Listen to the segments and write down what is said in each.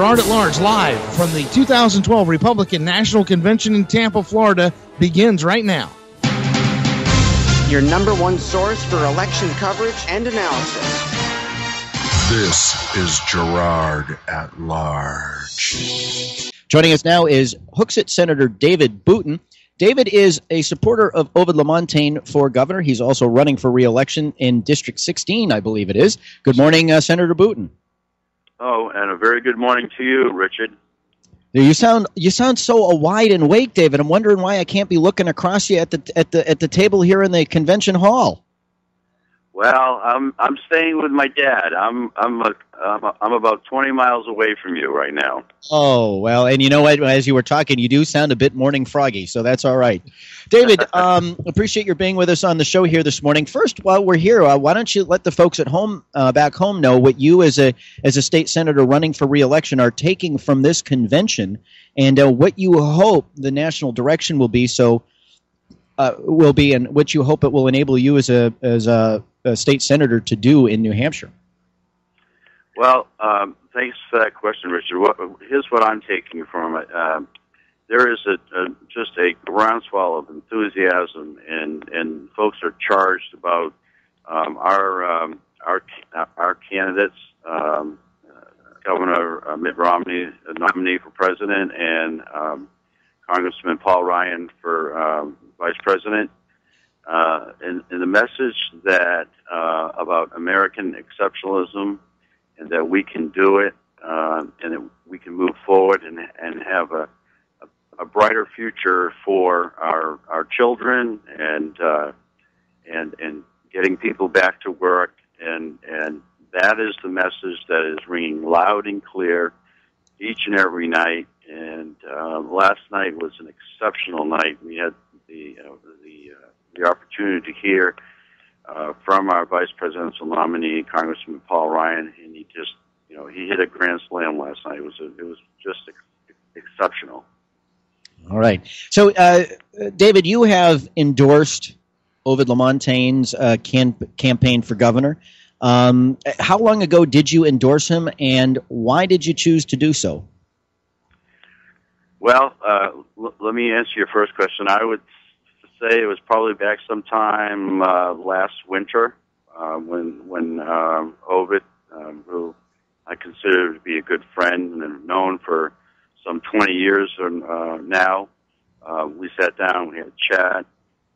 Girard at Large, live from the 2012 Republican National Convention in Tampa, Florida, begins right now. Your number one source for election coverage and analysis. This is Girard at Large. Joining us now is Hooksett Senator David Booten. David is a supporter of Ovid LaMontagne for governor. He's also running for re-election in District 16, I believe it is. Good morning, Senator Booten. Oh, and a very good morning to you, Richard. You sound so wide and awake, David. I'm wondering why I can't be looking across you at the table here in the convention hall. Well, I'm staying with my dad. I'm about 20 miles away from you right now. Oh, well, and you know what? As you were talking, you do sound a bit morning froggy, so that's all right. David, appreciate your being with us on the show here this morning. First, while we're here, why don't you let the folks at home, back home, know what you as a state senator running for re-election are taking from this convention, and what you hope the national direction will be. And what you hope it will enable you as a state senator to do in New Hampshire. Well, thanks for that question, Richard. Here's what I'm taking from it. There is just a groundswell of enthusiasm, and folks are charged about our candidates, Governor Mitt Romney, a nominee for president, and Congressman Paul Ryan for vice president. And the message that about American exceptionalism, and that we can do it, and that we can move forward and have a brighter future for our children, and getting people back to work, and that is the message that is ringing loud and clear each and every night. And last night was an exceptional night. We had the opportunity to hear from our vice presidential nominee, Congressman Paul Ryan, and he just, he hit a grand slam last night. It was just exceptional. All right. So, David, you have endorsed Ovid LaMontagne's campaign for governor. How long ago did you endorse him, and why did you choose to do so? Well, let me answer your first question. I would say it was probably back sometime last winter when Ovid, who I consider to be a good friend and have known for some 20 years now, we sat down, we had a chat,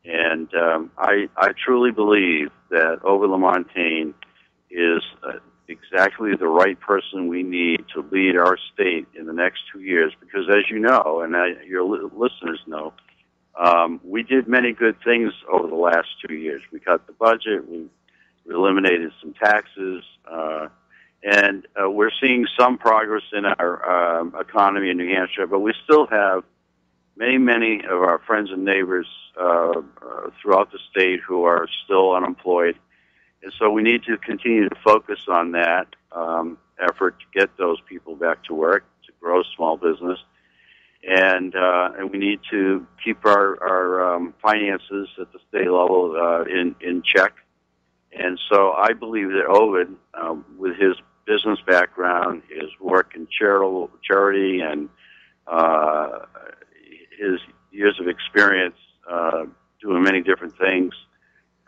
and I truly believe that Ovid LaMontagne is exactly the right person we need to lead our state in the next 2 years, because as you know, and your listeners know, we did many good things over the last 2 years. We cut the budget, we eliminated some taxes, and we're seeing some progress in our economy in New Hampshire, but we still have many of our friends and neighbors throughout the state who are still unemployed. And so we need to continue to focus on that effort to get those people back to work, to grow small business. And we need to keep our finances at the state level in check. And so I believe that Ovid, with his business background, his work in charity, and his years of experience doing many different things,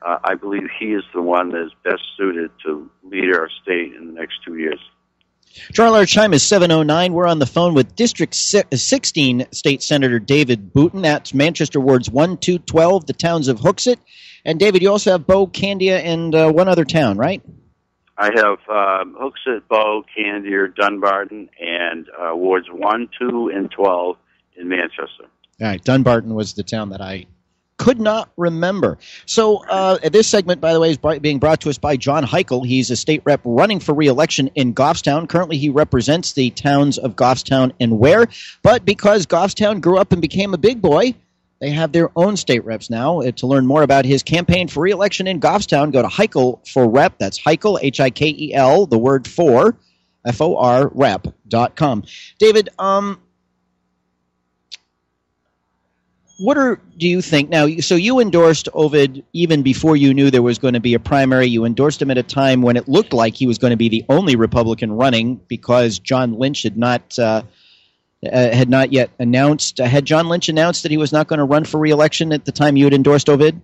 I believe he is the one that is best suited to lead our state in the next 2 years. Our time is 7:09. We're on the phone with District 16 State Senator David Booten. That's Manchester Wards 1, 2, 12, the towns of Hooksett. And David, you also have Bow, Candia, and one other town, right? I have Hooksett, Bow, Candia, Dunbarton, and Wards 1, 2, and 12 in Manchester. All right, Dunbarton was the town that I could not remember. So this segment, by the way, is being brought to us by John Heichel. He's a state rep running for re-election in Goffstown. Currently, he represents the towns of Goffstown and Ware. But because Goffstown grew up and became a big boy, they have their own state reps now. To learn more about his campaign for re-election in Goffstown, go to Heichel for Rep. That's Heichel, H-I-K-E-L, the word for, F-O-R, rep.com. David, Do you think now? So you endorsed Ovid even before you knew there was going to be a primary. You endorsed him at a time when it looked like he was going to be the only Republican running because John Lynch had not yet announced. Had John Lynch announced that he was not going to run for re-election at the time you had endorsed Ovid?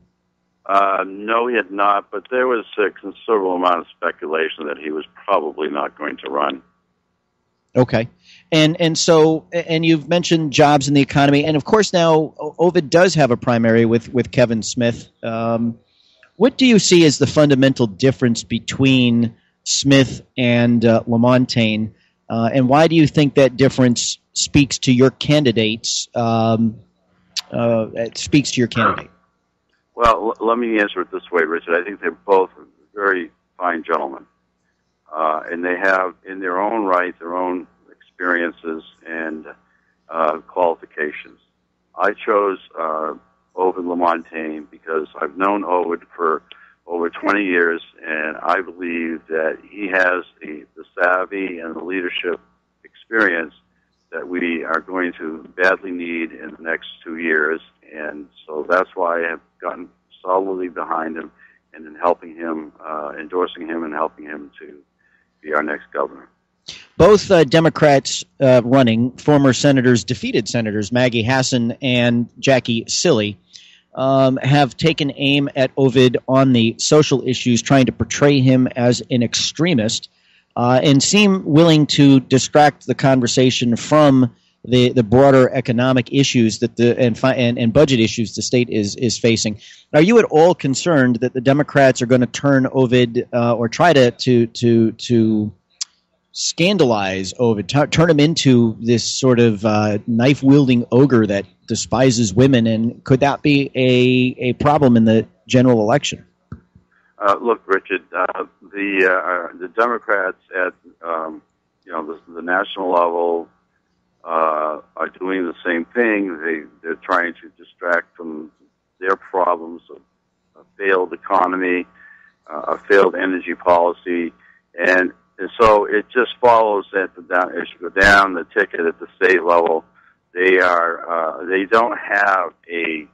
No, he had not, but there was a considerable amount of speculation that he was probably not going to run. Okay. And so you've mentioned jobs in the economy, and of course now Ovid does have a primary with Kevin Smith. What do you see as the fundamental difference between Smith and LaMontagne, and why do you think that difference speaks to your candidates? It speaks to your candidate. Well, let me answer it this way, Richard. I think they're both very fine gentlemen, and they have, in their own right, their own experiences and qualifications. I chose Ovid LaMontagne because I've known Ovid for over 20 years, and I believe that he has the savvy and the leadership experience that we are going to badly need in the next 2 years. And so that's why I have gotten solidly behind him and in helping him, endorsing him and helping him to be our next governor. Both Democrats running, former senators, defeated senators, Maggie Hassan and Jackie Silly, have taken aim at Ovid on the social issues, trying to portray him as an extremist, and seem willing to distract the conversation from the broader economic issues that and budget issues the state is facing. Are you at all concerned that the Democrats are going to turn Ovid or try to scandalize Ovid, turn him into this sort of knife-wielding ogre that despises women, and could that be a problem in the general election? Look, Richard, the Democrats at the national level are doing the same thing. They're trying to distract from their problems of a failed economy, a failed energy policy, and so it just follows that as you go down the ticket at the state level, they don't have a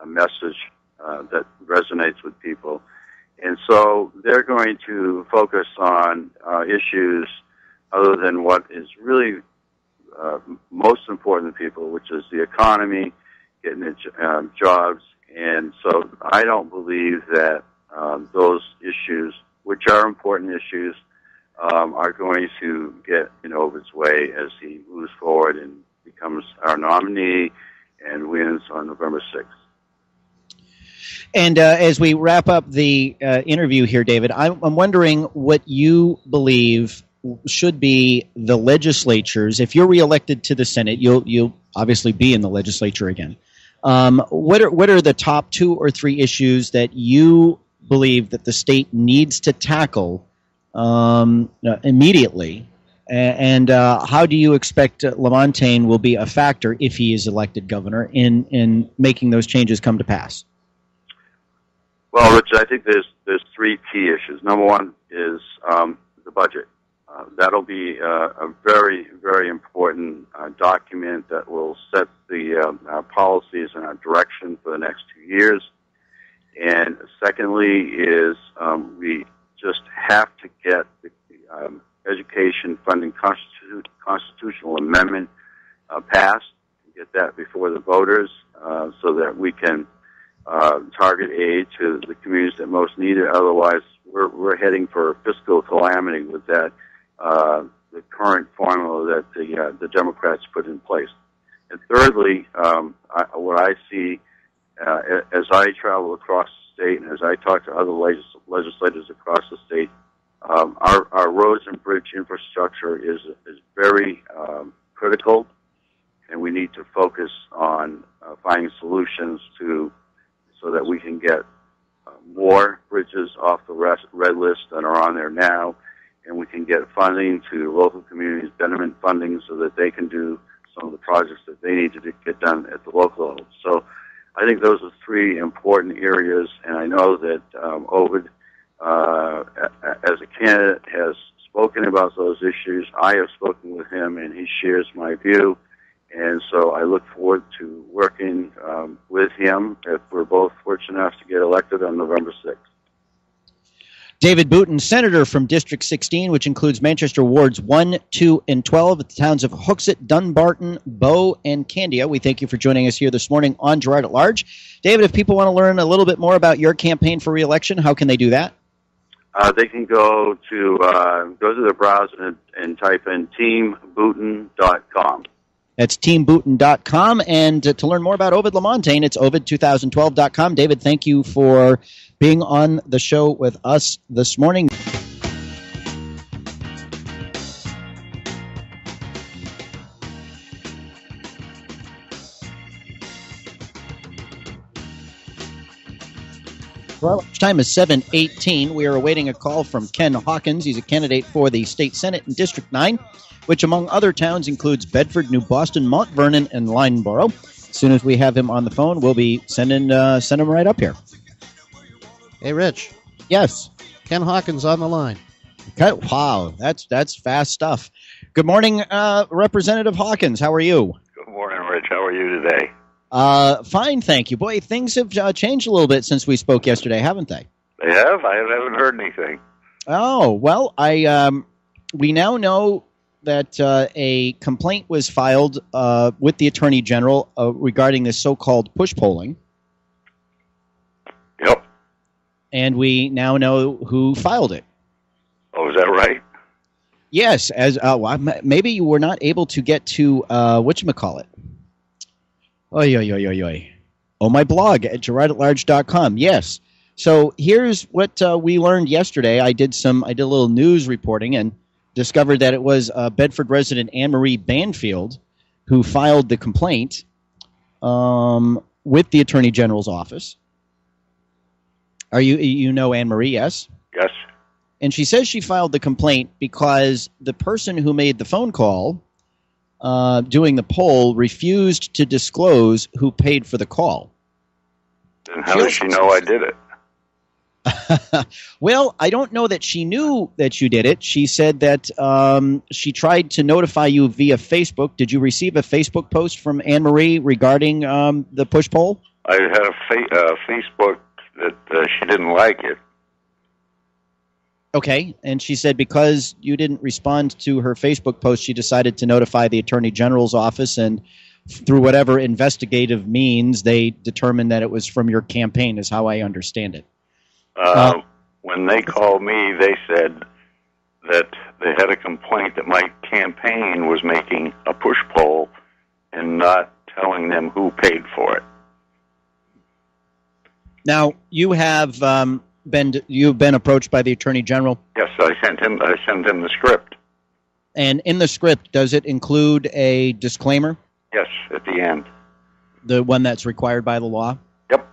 message that resonates with people, and so they're going to focus on issues other than what is really most important to people, which is the economy, getting jobs, and so I don't believe that those issues, which are important issues, are going to get in Ovid's way as he moves forward and becomes our nominee and wins on November 6th. And as we wrap up the interview here, David, I'm wondering what you believe should be the legislatures. If you're reelected to the Senate, you'll obviously be in the legislature again. What are the top 2 or 3 issues that you believe that the state needs to tackle immediately, and how do you expect LaMontagne will be a factor if he is elected governor in making those changes come to pass? Well, Richard, I think there's 3 key issues. Number one is the budget. That'll be a very, very important document that will set our policies and our direction for the next 2 years. And secondly is we just have to get the education funding constitutional amendment passed, get that before the voters so that we can target aid to the communities that most need it. Otherwise, we're heading for a fiscal calamity with that the current formula that the Democrats put in place. And thirdly, what I see as I travel across the state and as I talk to other legislators across the state, our roads and bridge infrastructure is very critical, and we need to focus on finding solutions so that we can get more bridges off the red list that are on there now, and we can get funding to local communities, betterment funding, so that they can do some of the projects that they need to get done at the local level. So I think those are 3 important areas, and I know that Ovid, as a candidate, has spoken about those issues. I have spoken with him, and he shares my view, And so I look forward to working with him if we're both fortunate enough to get elected on November 6th. David Booton, Senator from District 16, which includes Manchester Wards 1, 2, and 12 at the towns of Hooksett, Dunbarton, Bow, and Candia. We thank you for joining us here this morning on Girard at Large. David, if people want to learn a little bit more about your campaign for re-election, how can they do that? They can go to the browser and type in teambooton.com. That's teambooton.com. And to learn more about Ovid LaMontagne, it's ovid2012.com. David, thank you for being on the show with us this morning. Well, time is 7:18. We are awaiting a call from Ken Hawkins. He's a candidate for the State Senate in District 9, which among other towns includes Bedford, New Boston, Mount Vernon, and Lyndeborough. As soon as we have him on the phone, we'll be send him right up here. Hey, Rich. Yes. Ken Hawkins on the line. Okay. Wow, that's fast stuff. Good morning, Representative Hawkins. How are you? Good morning, Rich. How are you today? Fine, thank you. Boy, things have changed a little bit since we spoke yesterday, haven't they? They have? I haven't heard anything. Oh, well, we now know that a complaint was filed with the Attorney General regarding this so-called push polling. Yep. And we now know who filed it. Oh, is that right? Yes, as maybe you were not able to get to whatchamacallit. Oh, my blog at GirardAtLarge.com. Yes. So here's what we learned yesterday. I did a little news reporting and discovered that it was Bedford resident Anne-Marie Banfield who filed the complaint with the Attorney General's office. You know Anne-Marie, yes? Yes. And she says she filed the complaint because the person who made the phone call doing the poll refused to disclose who paid for the call. Then how does she know I did it? Well, I don't know that she knew that you did it. She said that she tried to notify you via Facebook. Did you receive a Facebook post from Anne-Marie regarding the push poll? I had a Facebook that she didn't like it. Okay, and she said because you didn't respond to her Facebook post, she decided to notify the Attorney General's office, and through whatever investigative means, they determined that it was from your campaign, is how I understand it. When they called me, they said that they had a complaint that my campaign was making a push poll and not telling them who paid for it. Now, you have you've been approached by the Attorney General? Yes, I sent him the script. And in the script, does it include a disclaimer? Yes, at the end. The one that's required by the law? Yep.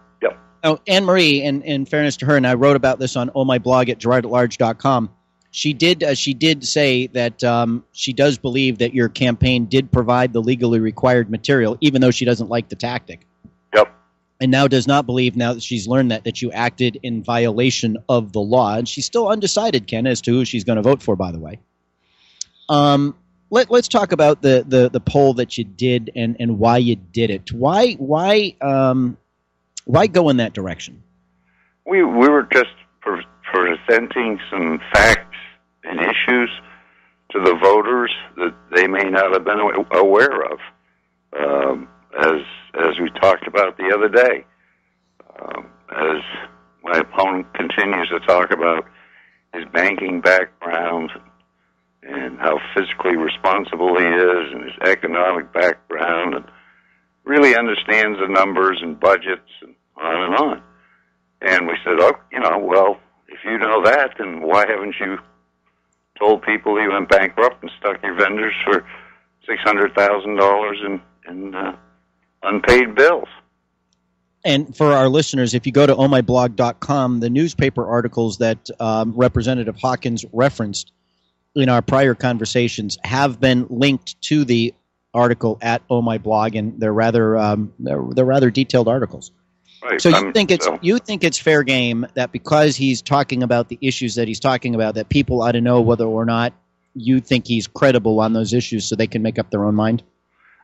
Oh, Anne-Marie, in fairness to her, and I wrote about this on my blog at GirardAtLarge.com, she did say that she does believe that your campaign did provide the legally required material, even though she doesn't like the tactic. Yep. And now does not believe, now that she's learned that you acted in violation of the law. And she's still undecided, Ken, as to who she's going to vote for, by the way. Let's talk about the poll that you did and why you did it. Why go in that direction? We were just presenting some facts and issues to the voters that they may not have been aware of, as we talked about the other day. As my opponent continues to talk about his banking background and how physically responsible he is and his economic background, and really understands the numbers and budgets and on and on. And we said, well, if you know that, then why haven't you told people you went bankrupt and stuck your vendors for $600,000 in unpaid bills? And for our listeners, if you go to ohmyblog.com, the newspaper articles that Representative Hawkins referenced in our prior conversations have been linked to the article at ohmyblog, and they're rather detailed articles. Right. So you think it's fair game that because he's talking about the issues that he's talking about, that people ought to know whether or not you think he's credible on those issues so they can make up their own mind?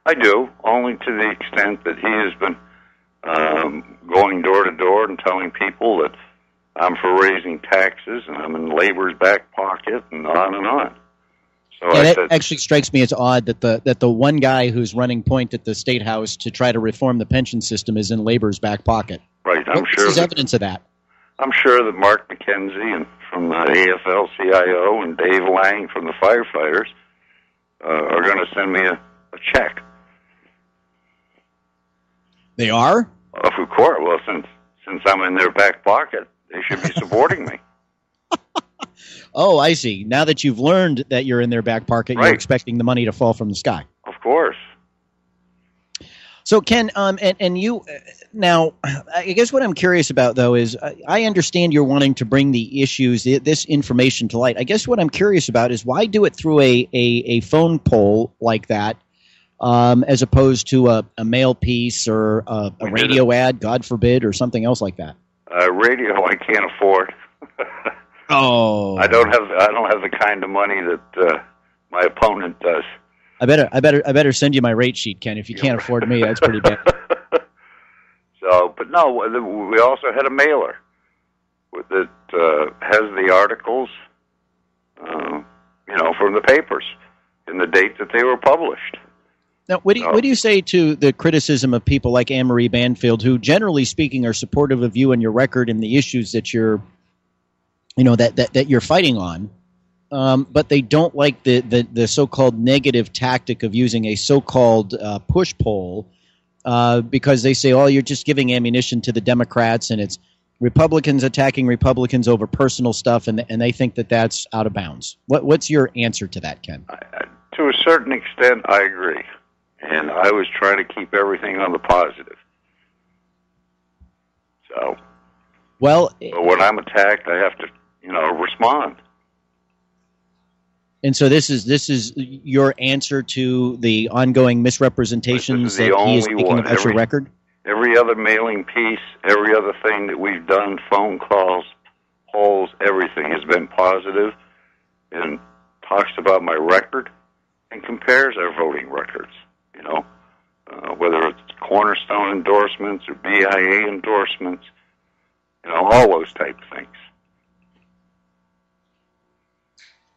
I do, only to the extent that he has been going door to door and telling people that I'm for raising taxes and I'm in labor's back pocket and on and on. So Yeah, I that said, actually strikes me as odd that the one guy who's running point at the State House to try to reform the pension system is in labor's back pocket. right, I'm What's sure his that, evidence of that? I'm sure that Mark McKenzie and from the AFL-CIO and Dave Lang from the firefighters are going to send me a check. They are? Of course. Well, since I'm in their back pocket, they should be supporting me. Oh, I see. Now that you've learned that you're in their back pocket, Right. you're expecting the money to fall from the sky. Of course. So, Ken, and you, now, I guess what I'm curious about, though, is I understand you're wanting to bring the issues, this information to light. I guess what I'm curious about is why do it through a phone poll like that, as opposed to a mail piece or a radio ad, God forbid, or something else like that? Radio, I can't afford. Oh, I don't have the kind of money that my opponent does. I better send you my rate sheet, Ken. If you can't afford me, that's pretty bad. So, but no, we also had a mailer that has the articles, from the papers and the date that they were published. Now, what do you say to the criticism of people like Anne-Marie Banfield, who, generally speaking, are supportive of you and your record and the issues that you're, that you're fighting on? But they don't like the so-called negative tactic of using a so-called push poll because they say, oh, you're just giving ammunition to the Democrats and it's Republicans attacking Republicans over personal stuff, and they think that that's out of bounds. What's your answer to that, Ken? To a certain extent, I agree. And I was trying to keep everything on the positive. So, but when I'm attacked, I have to, respond. And so this is your answer to the ongoing misrepresentations that he is making about your record? Every other mailing piece, every other thing that we've done, phone calls, polls, everything has been positive and talks about my record and compares our voting records, whether it's Cornerstone endorsements or BIA endorsements, all those type of things.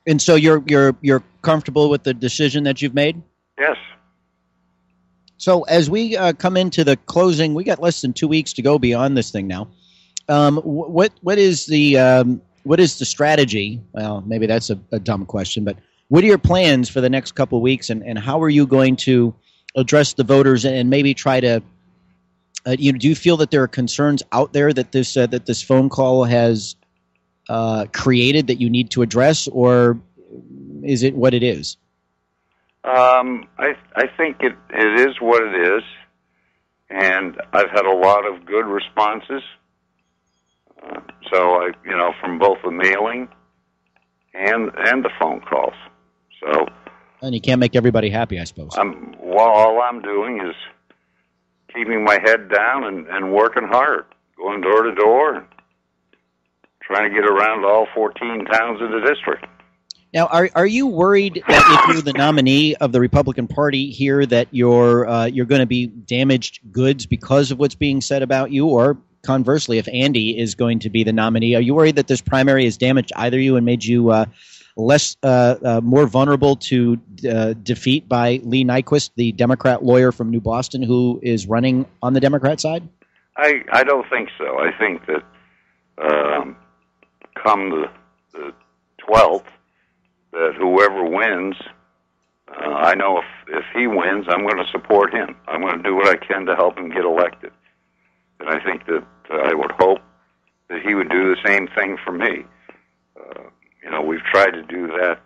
And so you're comfortable with the decision that you've made? Yes. So as we come into the closing, we got less than 2 weeks to go beyond this thing now. What is the strategy? Well, maybe that's a dumb question, but what are your plans for the next couple of weeks, and how are you going to address the voters and maybe try to? Do you feel that there are concerns out there that this phone call has created that you need to address, or is it what it is? I think it is what it is, and I've had a lot of good responses. So from both the mailing and the phone calls. So, and you can't make everybody happy, I suppose. All I'm doing is keeping my head down and working hard, going door to door, and trying to get around to all 14 towns in the district. Now, are you worried that if you're the nominee of the Republican Party here, that you're going to be damaged goods because of what's being said about you, or conversely, if Andy is going to be the nominee, are you worried that this primary has damaged either you and made you more vulnerable to defeat by Lee Nyquist, the Democrat lawyer from New Boston, who is running on the Democrat side? I don't think so. I think that come the 12th, that whoever wins, I know if he wins, I'm going to support him. I'm going to do what I can to help him get elected. And I think that I would hope that he would do the same thing for me. We've tried to do that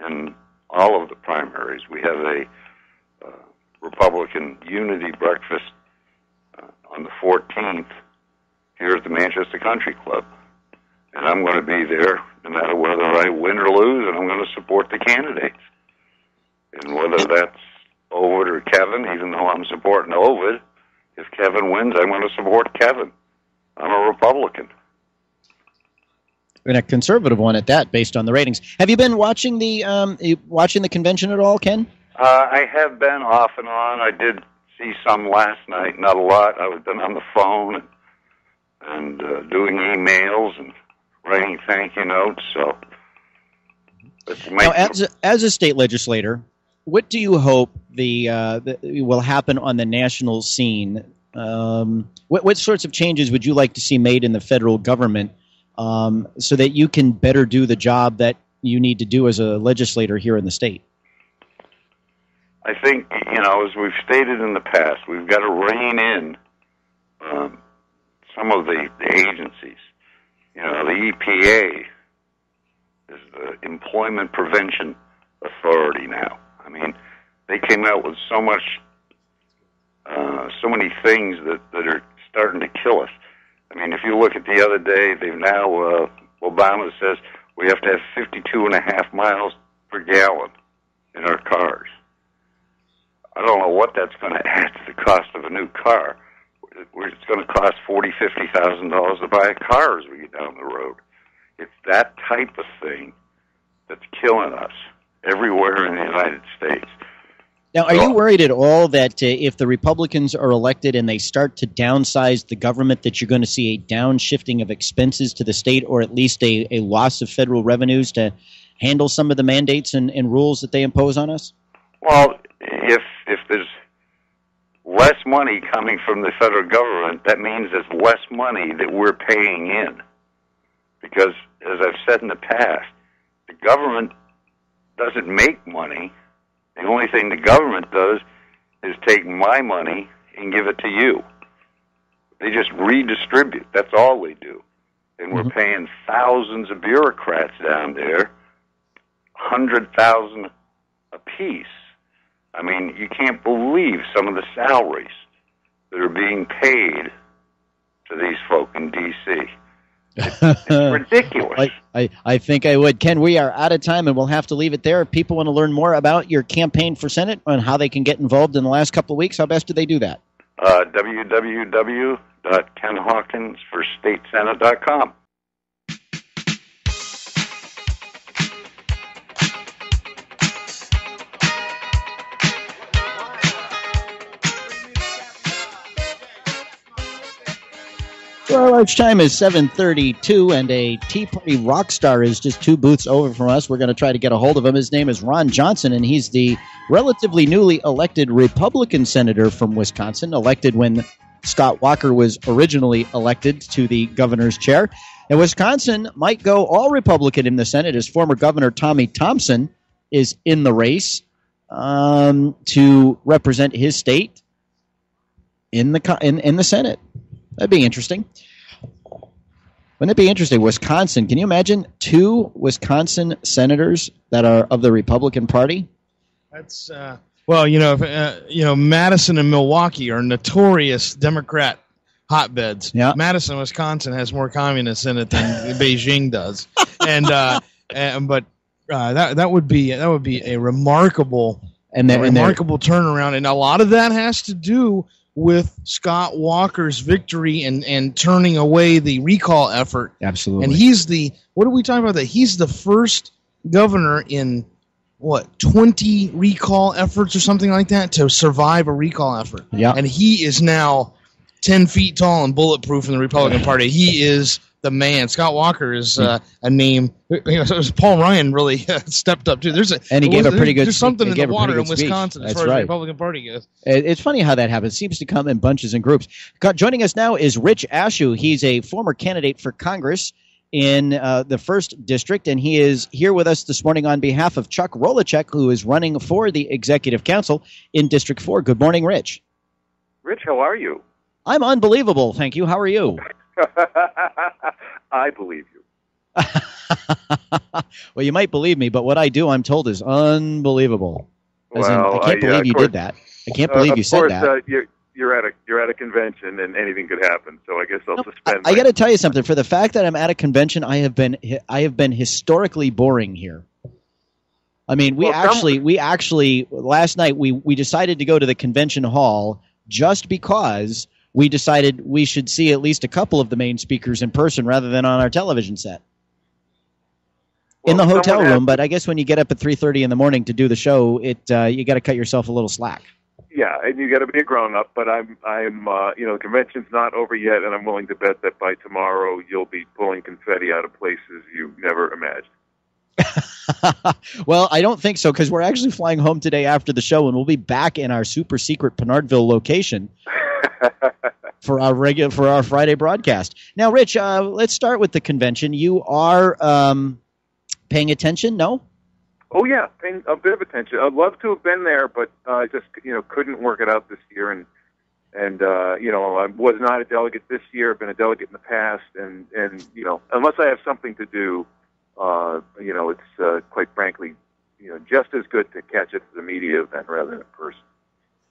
in all of the primaries. We have a Republican Unity Breakfast on the 14th here at the Manchester Country Club. And I'm going to be there no matter whether I win or lose, and I'm going to support the candidates. And whether that's Ovid or Kevin, even though I'm supporting Ovid, if Kevin wins, I'm going to support Kevin. I'm a Republican. And a conservative one at that, based on the ratings. Have you been watching the convention at all, Ken? I have been off and on. I did see some last night, not a lot. I was been on the phone and doing emails and writing thank you notes. So, now, as a state legislator, what do you hope will happen on the national scene? What sorts of changes would you like to see made in the federal government so that you can better do the job that you need to do as a legislator here in the state? I think, as we've stated in the past, we've got to rein in some of the agencies. The EPA is the Employment Prevention Authority now. I mean, they came out with so many things that are starting to kill us. I mean, if you look at the other day, they've now, Obama says we have to have 52.5 miles per gallon in our cars. I don't know what that's going to add to the cost of a new car. It's going to cost $40,000-$50,000 to buy a car as we get down the road. It's that type of thing that's killing us everywhere in the United States. Now, are you worried at all that if the Republicans are elected and they start to downsize the government, that you're going to see a downshifting of expenses to the state, or at least a loss of federal revenues to handle some of the mandates and rules that they impose on us? Well, if there's less money coming from the federal government, that means there's less money that we're paying in. Because, as I've said in the past, the government doesn't make money. The only thing the government does is take my money and give it to you. They just redistribute. That's all they do. And we're paying thousands of bureaucrats down there, 100,000 apiece. I mean, you can't believe some of the salaries that are being paid to these folk in D.C. It's ridiculous. I think I would. Ken, we are out of time, and we'll have to leave it there. If people want to learn more about your campaign for Senate and how they can get involved in the last couple of weeks, how best do they do that? www.kenhawkinsforstatesenate.com. Well, our lunch time is 7:32, and a Tea Party rock star is just 2 booths over from us. We're going to try to get a hold of him. His name is Ron Johnson, and he's the relatively newly elected Republican senator from Wisconsin, elected when Scott Walker was originally elected to the governor's chair. And Wisconsin might go all Republican in the Senate, as former Governor Tommy Thompson is in the race to represent his state in the Senate. That'd be interesting. Wouldn't it be interesting? Wisconsin, can you imagine 2 Wisconsin senators that are of the Republican Party? That's Madison and Milwaukee are notorious Democrat hotbeds. Yeah. Madison, Wisconsin has more communists in it than Beijing does, but that would be a remarkable turnaround, and a lot of that has to do with Scott Walker's victory and turning away the recall effort. Absolutely. And he's what are we talking about? That he's the first governor in 20 recall efforts or something like that to survive a recall effort. Yeah. And he is now 10 feet tall and bulletproof in the Republican Party. He is the man. Scott Walker is a name. Paul Ryan really stepped up too. There's something in the water in Wisconsin as far as the Republican Party goes. It's funny how that happens. It seems to come in bunches and groups. Joining us now is Rich Ashew. He's a former candidate for Congress in the 1st District, and he is here with us this morning on behalf of Chuck Rolachek, who is running for the Executive Council in District 4. Good morning, Rich. Rich, how are you? I'm unbelievable, thank you. How are you? I believe you. Well, you might believe me, but what I do, I'm told, is unbelievable. I can't believe you did that. I can't believe you said that. Of course, you're at a convention, and anything could happen. So I guess I'll suspend. I got to tell you something. For the fact that I'm at a convention, I have been historically boring here. I mean, we actually last night we decided to go to the convention hall just because we decided we should see at least a couple of the main speakers in person rather than on our television set. in the hotel room, but I guess when you get up at 3:30 in the morning to do the show, you got to cut yourself a little slack. Yeah, and you got to be a grown-up, but I'm the convention's not over yet, and I'm willing to bet that by tomorrow you'll be pulling confetti out of places you never imagined. Well, I don't think so, because we're actually flying home today after the show, and we'll be back in our super secret Pinardville location for our Friday broadcast. Now, Rich, let's start with the convention. You are paying attention, no? Oh yeah, paying a bit of attention. I'd love to have been there, but I just couldn't work it out this year, and I was not a delegate this year. I've been a delegate in the past, and unless I have something to do, it's quite frankly, just as good to catch it as a media event rather than in person.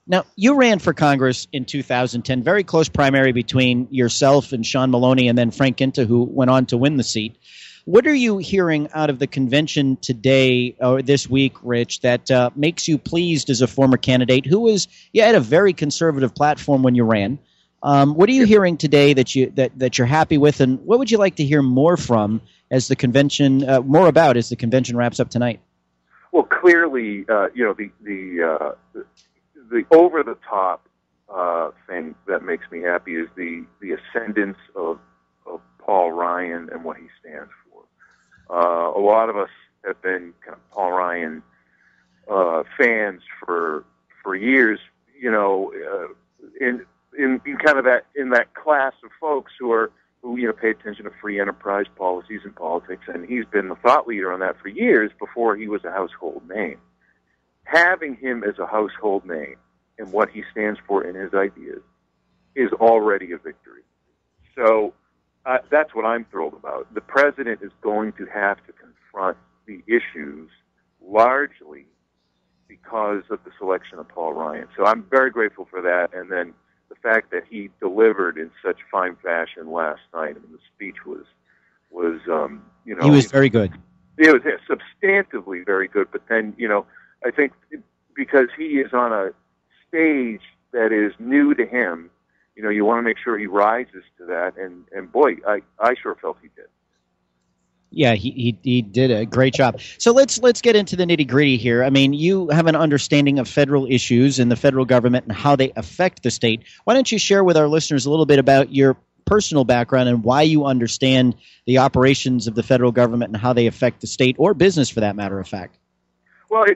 Now, you ran for Congress in 2010, very close primary between yourself and Sean Maloney, and then Frank Ginta, who went on to win the seat. What are you hearing out of the convention today or this week, Rich, that makes you pleased as a former candidate who had a very conservative platform when you ran? What are you hearing today that you're happy with, and what would you like to hear more from as the convention as the convention wraps up tonight? Well, clearly, the over the top thing that makes me happy is the ascendance of Paul Ryan and what he stands for. A lot of us have been kind of Paul Ryan fans for years. In kind of that class of folks who pay attention to free enterprise policies and politics, and he's been the thought leader on that for years before he was a household name. Having him as a household name and what he stands for in his ideas is already a victory. So that's what I'm thrilled about. The president is going to have to confront the issues largely because of the selection of Paul Ryan. So I'm very grateful for that. And then the fact that he delivered in such fine fashion last night. I mean, the speech was he was very good. It was substantively very good. But then, I think because he is on a stage that is new to him, you want to make sure he rises to that, and boy, I sure felt he did. Yeah, he did a great job. So let's get into the nitty-gritty here. I mean, you have an understanding of federal issues and the federal government and how they affect the state. Why don't you share with our listeners a little bit about your personal background and why you understand the operations of the federal government and how they affect the state or business, for that matter of fact? Well, I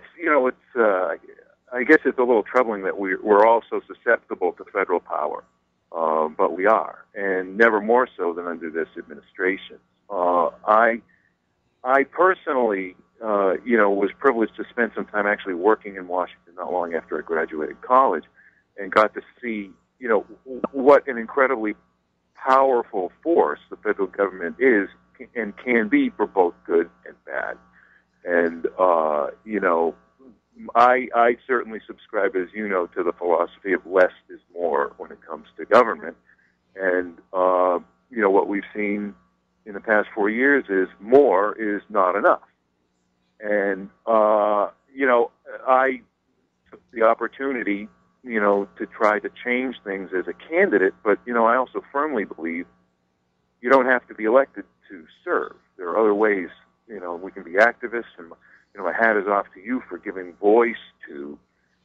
guess it's a little troubling that we're all so susceptible to federal power. But we are, and never more so than under this administration. I personally, was privileged to spend some time actually working in Washington not long after I graduated college, and got to see, what an incredibly powerful force the federal government is and can be for both good and bad. And, I certainly subscribe, as you know, to the philosophy of less is more when it comes to government. And, what we've seen in the past 4 years is more is not enough. And, I took the opportunity, to try to change things as a candidate, but, I also firmly believe you don't have to be elected to serve. There are other ways, we can be activists, and, my hat is off to you for giving voice to,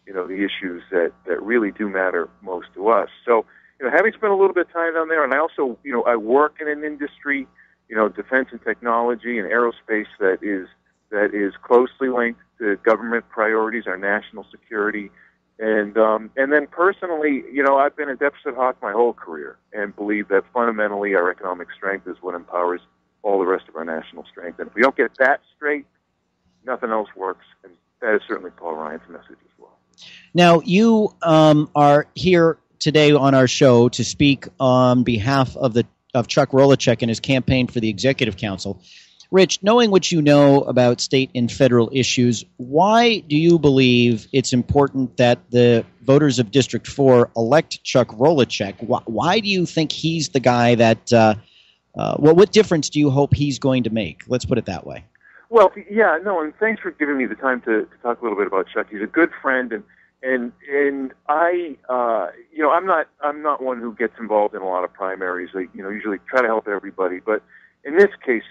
the issues that really do matter most to us. So, having spent a little bit of time down there, and I also, I work in an industry, defense and technology and aerospace that is closely linked to government priorities, our national security, and then personally, I've been a deficit hawk my whole career, and believe that fundamentally our economic strength is what empowers all the rest of our national strength. And if we don't get that straight, nothing else works, and that is certainly Paul Ryan's message as well. Now, you are here today on our show to speak on behalf of Chuck Rolochek and his campaign for the Executive Council. Rich, knowing what you know about state and federal issues, why do you believe it's important that the voters of District 4 elect Chuck Rolochek? Why do you think he's the guy that what difference do you hope he's going to make? Let's put it that way. Well, yeah, no, and thanks for giving me the time to talk a little bit about Chuck. He's a good friend, and I, I'm not one who gets involved in a lot of primaries. I, usually try to help everybody, but in this case,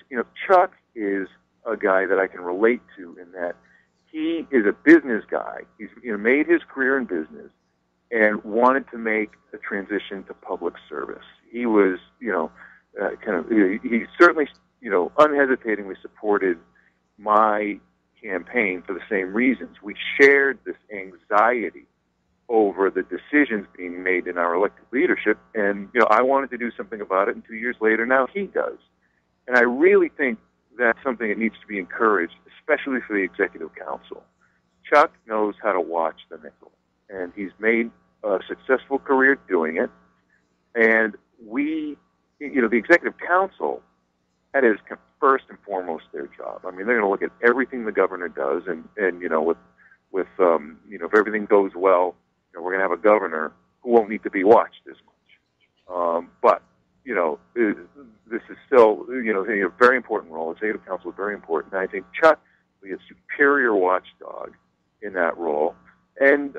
Chuck is a guy that I can relate to in that he is a business guy. He's made his career in business and wanted to make a transition to public service. He was, he certainly, unhesitatingly supported my campaign for the same reasons. We shared this anxiety over the decisions being made in our elected leadership, and I wanted to do something about it, and 2 years later, now he does. And I really think that's something that needs to be encouraged, especially for the Executive Council. Chuck knows how to watch the nickel, and he's made a successful career doing it. And we, the Executive Council, that is first and foremost their job. I mean, they're going to look at everything the governor does, and if everything goes well, we're going to have a governor who won't need to be watched as much. But this is still, a very important role. Executive Council is very important. And I think Chuck will be a superior watchdog in that role. And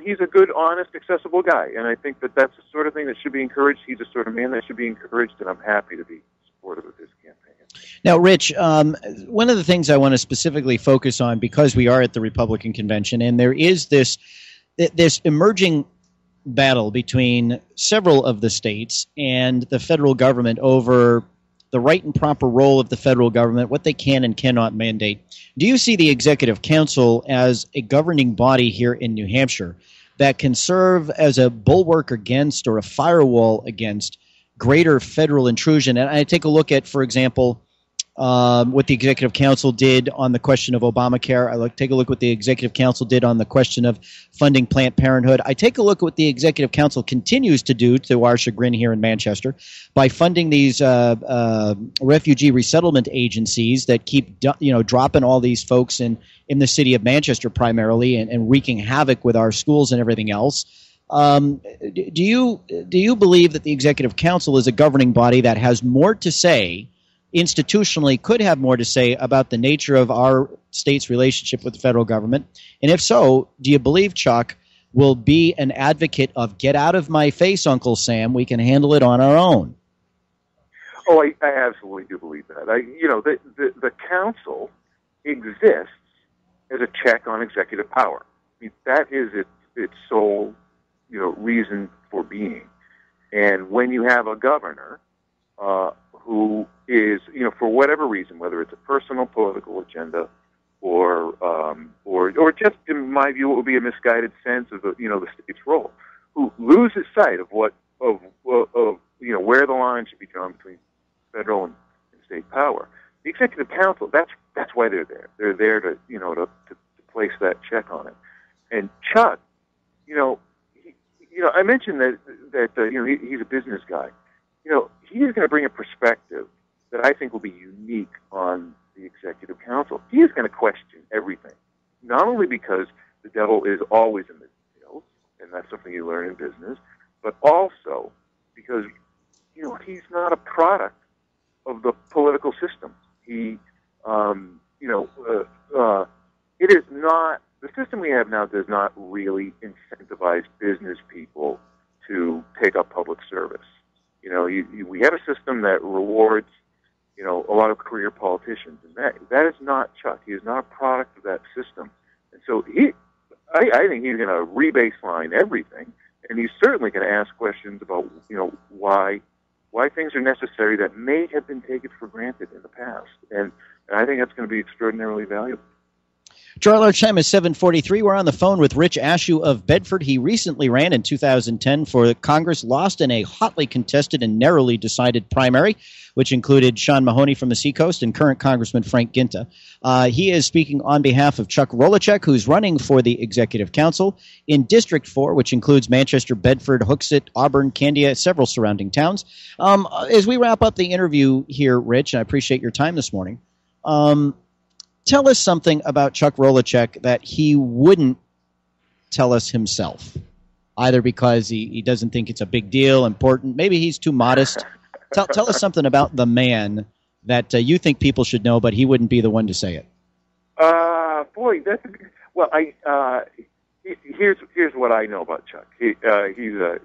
he's a good, honest, accessible guy. And I think that that's the sort of thing that should be encouraged. He's the sort of man that should be encouraged, and I'm happy to be supportive of his campaign. Now, Rich, one of the things I want to specifically focus on, because we are at the Republican convention, and there is this emerging battle between several of the states and the federal government over the right and proper role of the federal government, what they can and cannot mandate. Do you see the Executive Council as a governing body here in New Hampshire that can serve as a bulwark against or a firewall against greater federal intrusion? And I take a look at, for example, what the Executive Council did on the question of Obamacare. I take a look at what the Executive Council did on the question of funding Planned Parenthood. I take a look at what the Executive Council continues to do, to our chagrin here in Manchester, by funding these refugee resettlement agencies that keep dropping all these folks in the city of Manchester primarily and wreaking havoc with our schools and everything else. Do you believe that the Executive Council is a governing body that has more to say, institutionally could have more to say about the nature of our state's relationship with the federal government? And if so, do you believe Chuck will be an advocate of get out of my face, Uncle Sam, we can handle it on our own? Oh, I absolutely do believe that. The council exists as a check on executive power. I mean, that is its sole, reason for being. And when you have a governor who is, for whatever reason, whether it's a personal political agenda or just, in my view, it would be a misguided sense of the state's role, who loses sight of where the line should be drawn between federal and state power. The Executive Council, that's why they're there. They're there to place that check on it. And Chuck, I mentioned that he's a business guy. He is going to bring a perspective that I think will be unique on the Executive Council. He is going to question everything, not only because the devil is always in the details, and that's something you learn in business, but also because, he's not a product of the political system. It is not, the system we have now does not really incentivize business people to take up public service. We have a system that rewards, a lot of career politicians, and that is not Chuck. He is not a product of that system. And so I think he's going to re-baseline everything, and he's certainly going to ask questions about, why things are necessary that may have been taken for granted in the past. And I think that's going to be extraordinarily valuable. Gerard, our time is 7:43. We're on the phone with Rich Ashew of Bedford. He recently ran in 2010 for Congress, lost in a hotly contested and narrowly decided primary, which included Sean Mahoney from the Seacoast and current Congressman Frank Ginta. He is speaking on behalf of Chuck Rolacek, who's running for the Executive Council in District 4, which includes Manchester, Bedford, Hooksett, Auburn, Candia, several surrounding towns. As we wrap up the interview here, Rich, and I appreciate your time this morning, tell us something about Chuck Rolacek that he wouldn't tell us himself, either because he doesn't think it's a big deal, important. Maybe he's too modest. Tell us something about the man that you think people should know, but he wouldn't be the one to say it. Here's what I know about Chuck. He's a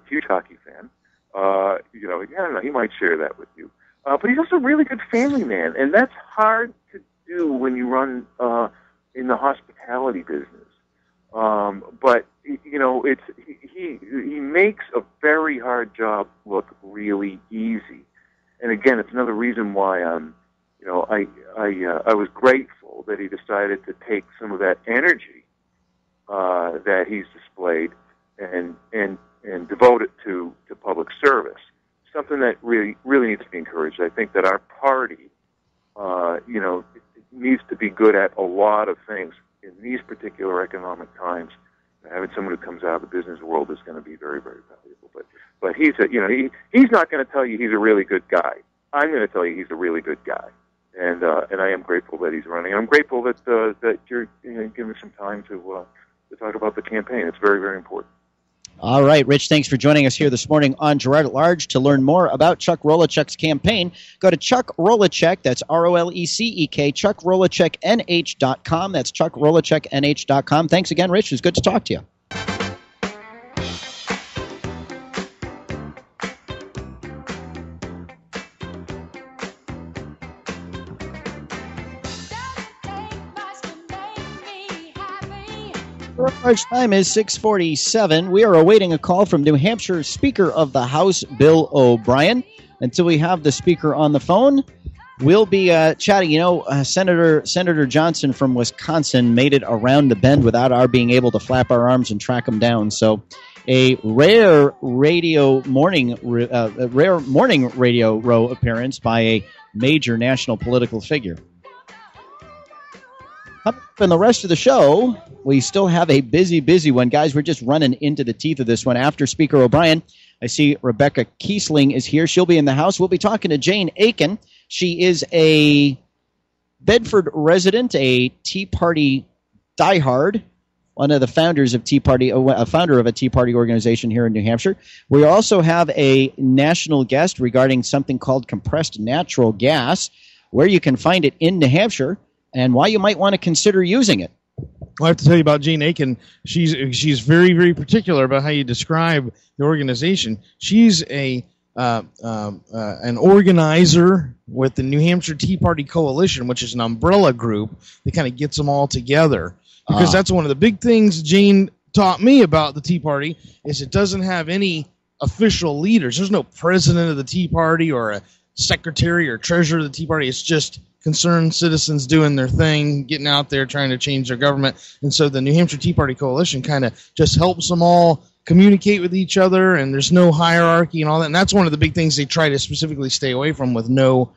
huge hockey fan. I don't know, he might share that with you. But he's also a really good family man, and that's hard to do when you run in the hospitality business. But you know, he makes a very hard job look really easy. And again, it's another reason why I was grateful that he decided to take some of that energy that he's displayed and devote it to public service. Something that really needs to be encouraged. I think that our party, needs to be good at a lot of things in these particular economic times. Having someone who comes out of the business world is going to be very, very valuable. But he's not going to tell you he's a really good guy. I'm going to tell you he's a really good guy, and I am grateful that he's running. I'm grateful that you're giving some time to talk about the campaign. It's very, very important. All right, Rich, thanks for joining us here this morning on Girard at Large. To learn more about Chuck Rolachek's campaign, go to Chuck Rolachek, that's ROLECEK, ChuckRolachekNH.com. That's ChuckRolachekNH.com. Thanks again, Rich. It was good to talk to you. Our time is 6:47. We are awaiting a call from New Hampshire Speaker of the House, Bill O'Brien. Until we have the Speaker on the phone, we'll be chatting. Senator Johnson from Wisconsin made it around the bend without our being able to flap our arms and track him down. So, a rare morning radio row appearance by a major national political figure. Up in the rest of the show, we still have a busy one. Guys, we're just running into the teeth of this one. After Speaker O'Brien, I see Rebecca Kiesling is here. She'll be in the House. We'll be talking to Jane Aiken. She is a Bedford resident, a Tea Party diehard, one of the founders of Tea Party, a founder of a Tea Party organization here in New Hampshire. We also have a national guest regarding something called compressed natural gas, where you can find it in New Hampshire, and why you might want to consider using it. I have to tell you about Jane Aiken. She's very, very particular about how you describe the organization. She's an organizer with the New Hampshire Tea Party Coalition, which is an umbrella group that kind of gets them all together. Because that's one of the big things Jane taught me about the Tea Party is it doesn't have any official leaders. There's no president of the Tea Party or a secretary or treasurer of the Tea Party. It's just concerned citizens doing their thing, getting out there, trying to change their government. And so the New Hampshire Tea Party Coalition kind of just helps them all communicate with each other, and there's no hierarchy and all that. And that's one of the big things they try to specifically stay away from, with no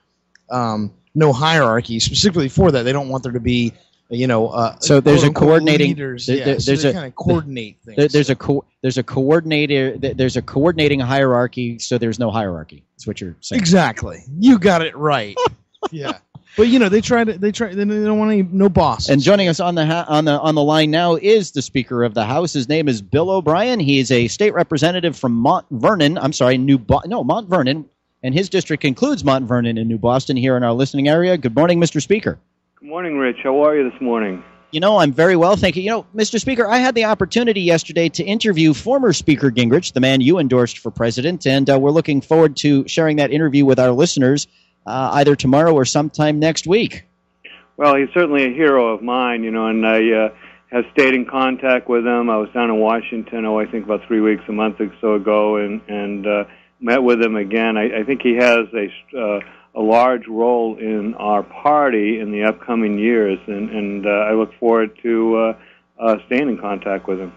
hierarchy. Specifically for that, they don't want there to be, so there's a coordinating. Leaders. There's a kind of coordinate things. There's a coordinator. There's a coordinating hierarchy. So there's no hierarchy. That's what you're saying. Exactly. You got it right. Yeah. But they don't want no boss. And joining us on the line now is the Speaker of the House. His name is Bill O'Brien. He is a state representative from Mount Vernon, and his district includes Mount Vernon and New Boston here in our listening area. Good morning, Mr. Speaker. Good morning, Rich. How are you this morning? I'm very well, thank you. Mr. Speaker, I had the opportunity yesterday to interview former Speaker Gingrich, the man you endorsed for president, and we're looking forward to sharing that interview with our listeners either tomorrow or sometime next week. Well, he's certainly a hero of mine, and I have stayed in contact with him. I was down in Washington, I think about 3 weeks, a month or so ago, and met with him again. I think he has a large role in our party in the upcoming years, and I look forward to staying in contact with him.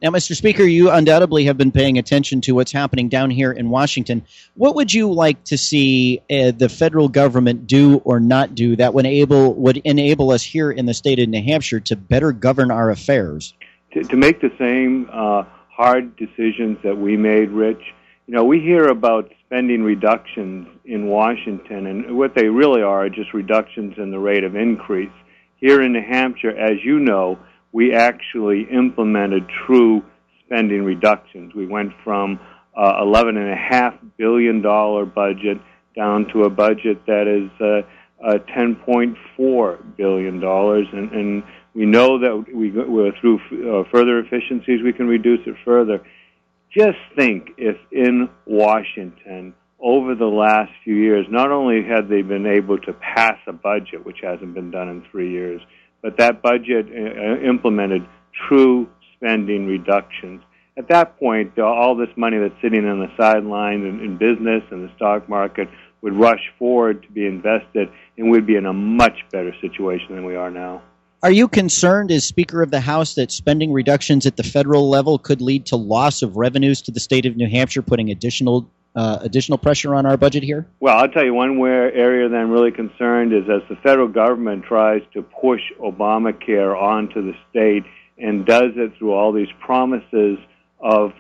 Now, Mr. Speaker, you undoubtedly have been paying attention to what's happening down here in Washington. What would you like to see the federal government do or not do that would enable us here in the state of New Hampshire to better govern our affairs? To make the same hard decisions that we made, Rich. We hear about spending reductions in Washington, and what they really are just reductions in the rate of increase. Here in New Hampshire, as you know, we actually implemented true spending reductions. We went from $11.5 billion budget down to a budget that is $10.4 billion. And we know that we're through further efficiencies, we can reduce it further. Just think if in Washington over the last few years, not only have they been able to pass a budget, which hasn't been done in 3 years, but that budget implemented true spending reductions. At that point, all this money that's sitting on the sidelines in business and the stock market would rush forward to be invested, and we'd be in a much better situation than we are now. Are you concerned, as Speaker of the House, that spending reductions at the federal level could lead to loss of revenues to the state of New Hampshire, putting additional pressure on our budget here? Well, I'll tell you one area that I'm really concerned is as the federal government tries to push Obamacare onto the state and does it through all these promises of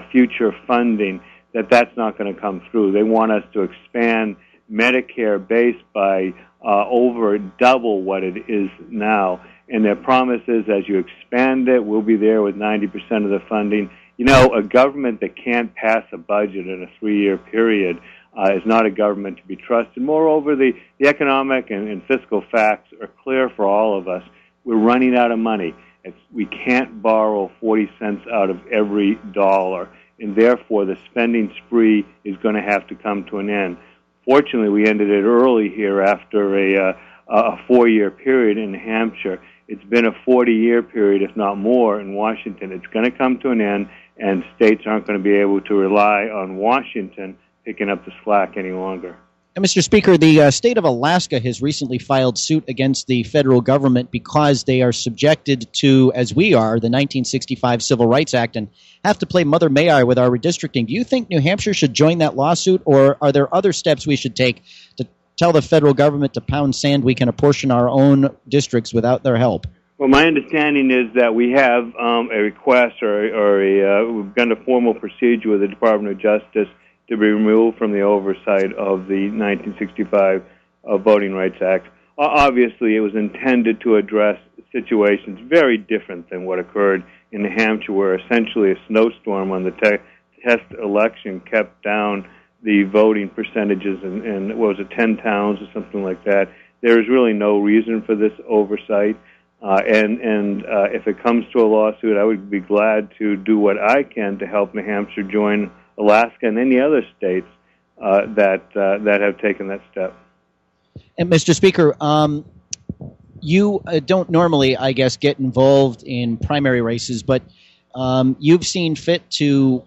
future funding, that's not going to come through. They want us to expand Medicare base by over double what it is now. And their promise is as you expand it, we'll be there with 90% of the funding. You know, a government that can't pass a budget in a 3-year period is not a government to be trusted. Moreover, the economic and fiscal facts are clear for all of us. We're running out of money. We can't borrow 40 cents out of every dollar, and therefore the spending spree is going to have to come to an end. Fortunately, we ended it early here after a 4-year period in New Hampshire. It's been a 40-year period, if not more, in Washington. It's going to come to an end, and states aren't going to be able to rely on Washington picking up the slack any longer. And Mr. Speaker, the state of Alaska has recently filed suit against the federal government because they are subjected to, as we are, the 1965 Civil Rights Act and have to play Mother May I with our redistricting. Do you think New Hampshire should join that lawsuit, or are there other steps we should take to tell the federal government to pound sand we can apportion our own districts without their help? Well, my understanding is that we have a request we've done a formal procedure with the Department of Justice to be removed from the oversight of the 1965 Voting Rights Act. Obviously, it was intended to address situations very different than what occurred in New Hampshire, where essentially a snowstorm on the test election kept down the voting percentages in what was it, 10 towns or something like that. There is really no reason for this oversight. If it comes to a lawsuit, I would be glad to do what I can to help New Hampshire join Alaska and any other states that have taken that step. And Mr. Speaker, you don't normally, I guess, get involved in primary races, but you've seen fit to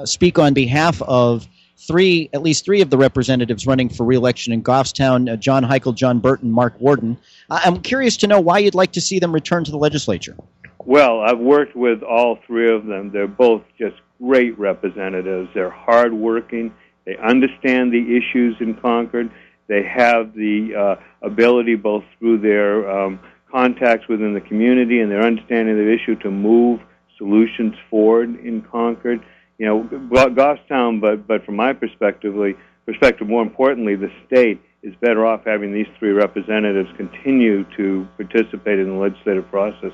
speak on behalf of at least three of the representatives running for re-election in Goffstown, John Heichel, John Burton, Mark Warden. I'm curious to know why you'd like to see them return to the legislature. Well, I've worked with all three of them. They're both just great representatives. They're hardworking. They understand the issues in Concord. They have the ability, both through their contacts within the community and their understanding of the issue, to move solutions forward in Concord. You know, Goffstown, but from my perspective, more importantly, the state is better off having these three representatives continue to participate in the legislative process.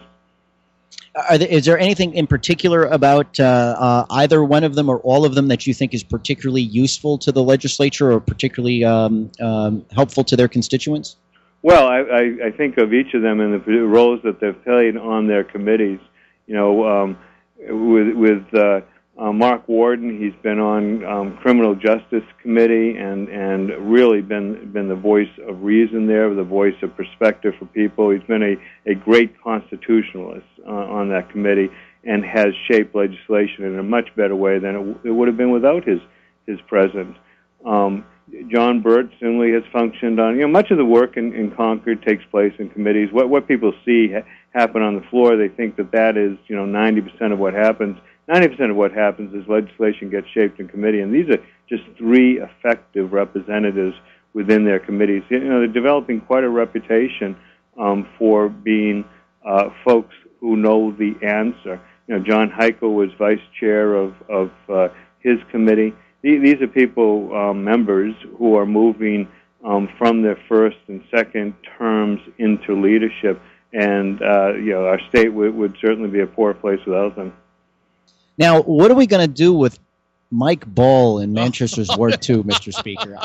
Is there anything in particular about either one of them or all of them that you think is particularly useful to the legislature or particularly helpful to their constituents? Well, I think of each of them and the roles that they've played on their committees. You know, with Mark Warden, he's been on Criminal Justice Committee and really been the voice of reason there, the voice of perspective for people. He's been a great constitutionalist on that committee and has shaped legislation in a much better way than it would have been without his presence. John Burt similarly has functioned on, much of the work in Concord takes place in committees. What people see happen on the floor, they think that is, 90% of what happens. 90% of what happens is legislation gets shaped in committee, and these are just three effective representatives within their committees. They're developing quite a reputation for being folks who know the answer. John Heichel was vice chair of his committee. These are people, members, who are moving from their first and second terms into leadership, and our state would certainly be a poor place without them. Now, what are we going to do with Mike Ball in Manchester's Ward 2, Mr. Speaker?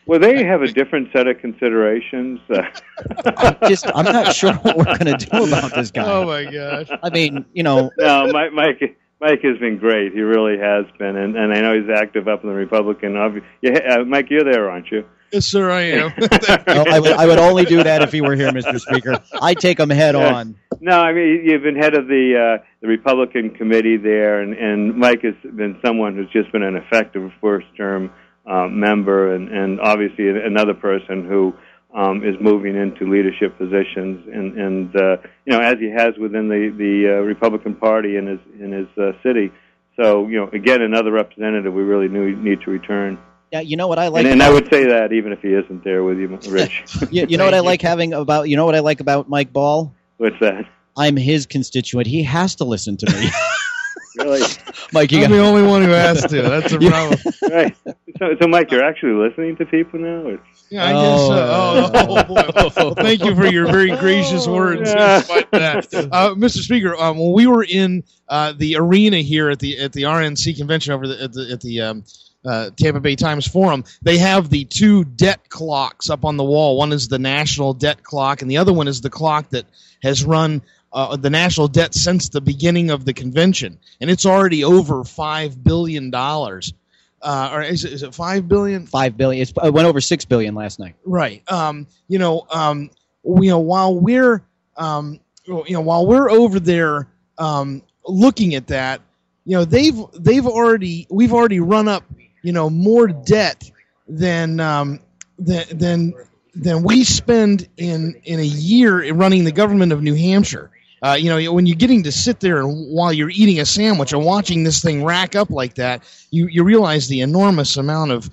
Well, they have a different set of considerations. I'm not sure what we're going to do about this guy. Oh, my gosh. I mean, No, Mike has been great. He really has been, and I know he's active up in the Republican. Mike, you're there, aren't you? Yes, sir, I am. I would only do that if he were here, Mr. Speaker. I'd take him head on. No, I mean, you've been head of the Republican committee there, and Mike has been someone who's just been an effective first-term member, and obviously another person who is moving into leadership positions, and as he has within the Republican Party in his city. So, again, another representative we really need to return. Yeah, you know what I like, and I would say that even if he isn't there with you, Rich. you know what I like about Mike Ball? What's that? I'm his constituent. He has to listen to me. Really? Mike, I'm the only one who has to. That's a problem. Right. So, Mike, you're actually listening to people now? Or? Yeah, I guess so. Boy. Well, thank you for your very gracious words. Despite that, Mr. Speaker, when we were in the arena here at the RNC convention over at the Tampa Bay Times Forum, they have the two debt clocks up on the wall. One is the national debt clock, and the other one is the clock that has run the national debt since the beginning of the convention, and it's already over $5 billion. Or is it $5 billion? $5 billion. It went over $6 billion last night. Right. While we're over there looking at that, we've already run up more debt than we spend in a year running the government of New Hampshire. When you're getting to sit there and while you're eating a sandwich and watching this thing rack up like that, you realize the enormous amount of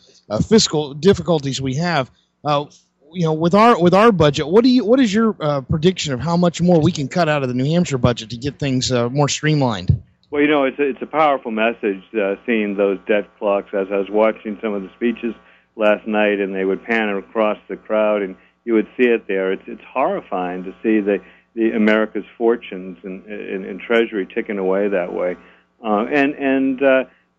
fiscal difficulties we have. With our budget, what is your prediction of how much more we can cut out of the New Hampshire budget to get things more streamlined? Well, it's a powerful message seeing those debt clocks. As I was watching some of the speeches last night, and they would pan across the crowd, and you would see it there. It's horrifying to see the America's fortunes and Treasury ticking away that way.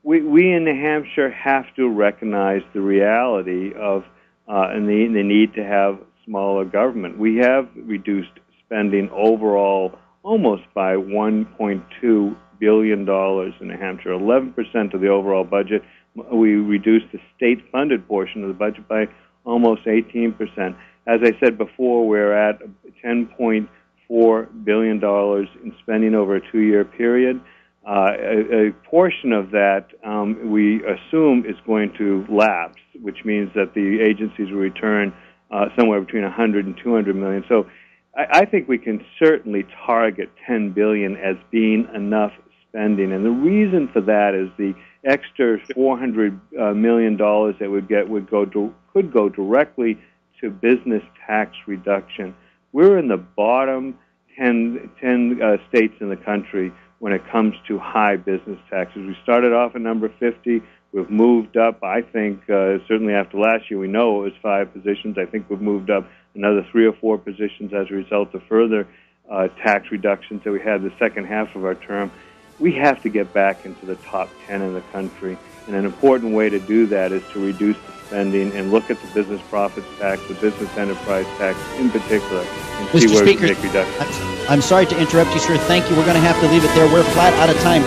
We in New Hampshire have to recognize the reality of and the need to have smaller government. We have reduced spending overall almost by $1.2 billion in New Hampshire, 11% of the overall budget. We reduced the state-funded portion of the budget by almost 18%. As I said before, we're at $10.4 billion in spending over a 2-year period. A portion of that we assume is going to lapse, which means that the agencies will return somewhere between 100 and 200 million. So I think we can certainly target $10 billion as being enough spending, and the reason for that is the extra $400 million that could go directly to business tax reduction. We're in the bottom 10 states in the country when it comes to high business taxes. We started off at number 50. We've moved up, I think, certainly after last year, we know it was 5 positions. I think we've moved up another 3 or 4 positions as a result of further tax reductions that we had the second half of our term. We have to get back into the top 10 in the country. And an important way to do that is to reduce the spending and look at the business profits tax, the business enterprise tax in particular, and see where we can make reductions. I'm sorry to interrupt you, sir. Thank you. We're going to have to leave it there. We're flat out of time.